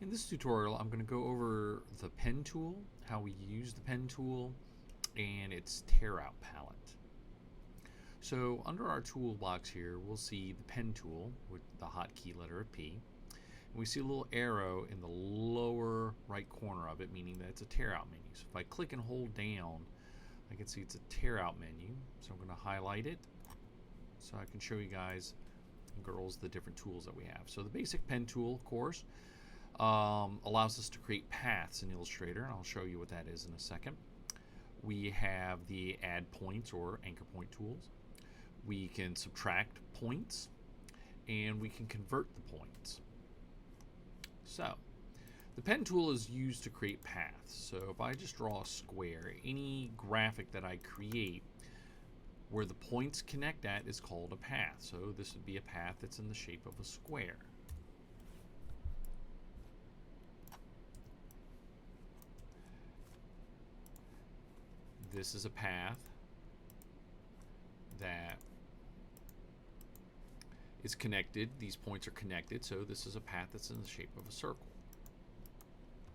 In this tutorial, I'm going to go over the pen tool, how we use the pen tool, and its Tearout Palette. So under our toolbox here, we'll see the pen tool with the hotkey letter of P. And we see a little arrow in the lower right corner of it, meaning that it's a tear-out menu. So if I click and hold down, I can see it's a tear-out menu. So I'm going to highlight it so I can show you guys and girls the different tools that we have. So the basic pen tool, of course, allows us to create paths in Illustrator, and I'll show you what that is in a second. We have the add points or anchor point tools. We can subtract points, and we can convert the points. So the pen tool is used to create paths. So if I just draw a square, any graphic that I create where the points connect at is called a path. So this would be a path that's in the shape of a square. This is a path that is connected. These points are connected, so this is a path that's in the shape of a circle.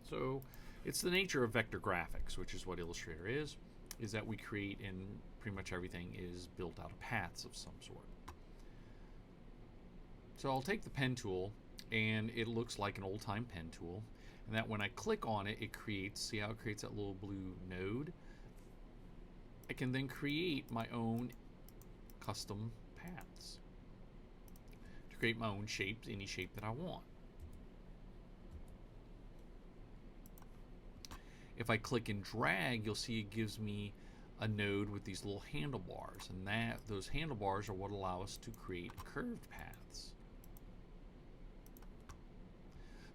So it's the nature of vector graphics, which is what Illustrator is that we create, and pretty much everything is built out of paths of some sort. So I'll take the pen tool, and it looks like an old-time pen tool, and that when I click on it, it creates, see how it creates that little blue node? I can then create my own custom paths to create my own shapes, any shape that I want. If I click and drag, you'll see it gives me a node with these little handlebars, and those handlebars are what allow us to create curved paths.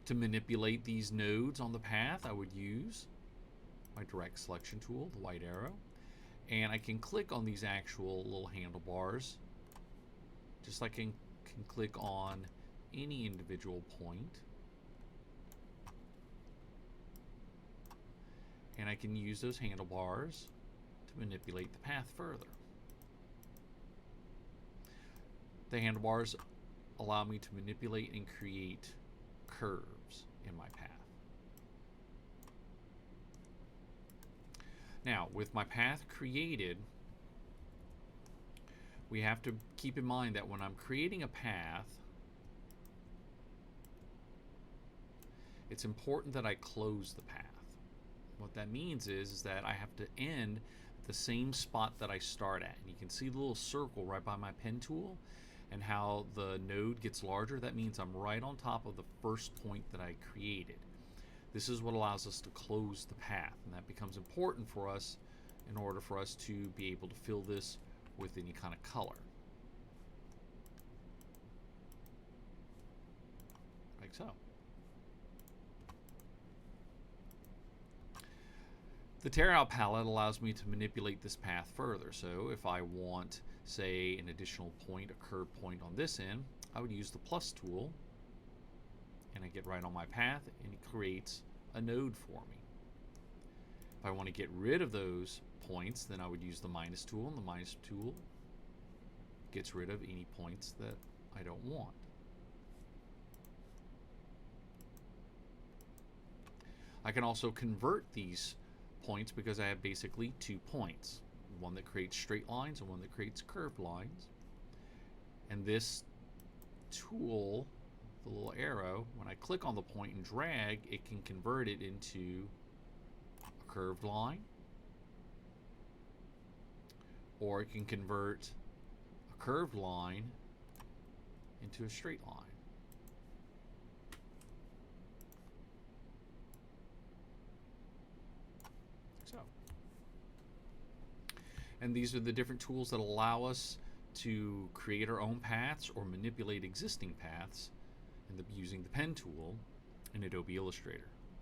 To manipulate these nodes on the path, I would use my direct selection tool, the white arrow, and I can click on these actual little handlebars just like I can click on any individual point, and I can use those handlebars to manipulate the path further. The handlebars allow me to manipulate and create curves in my path. Now, with my path created, we have to keep in mind that when I'm creating a path, it's important that I close the path. What that means is that I have to end at the same spot that I start at. And you can see the little circle right by my pen tool and how the node gets larger. That means I'm right on top of the first point that I created. This is what allows us to close the path, and that becomes important for us in order for us to be able to fill this with any kind of color. Like so. The Tearout palette allows me to manipulate this path further. So if I want, say, an additional point, a curved point on this end, I would use the plus tool, and I get right on my path, and it creates a node for me. If I want to get rid of those points, then I would use the minus tool, and the minus tool gets rid of any points that I don't want. I can also convert these points because I have basically 2 points, one that creates straight lines and one that creates curved lines. And this tool, the little arrow, when I click on the point and drag, it can convert it into a curved line, or it can convert a curved line into a straight line. So, and these are the different tools that allow us to create our own paths or manipulate existing paths using the pen tool in Adobe Illustrator.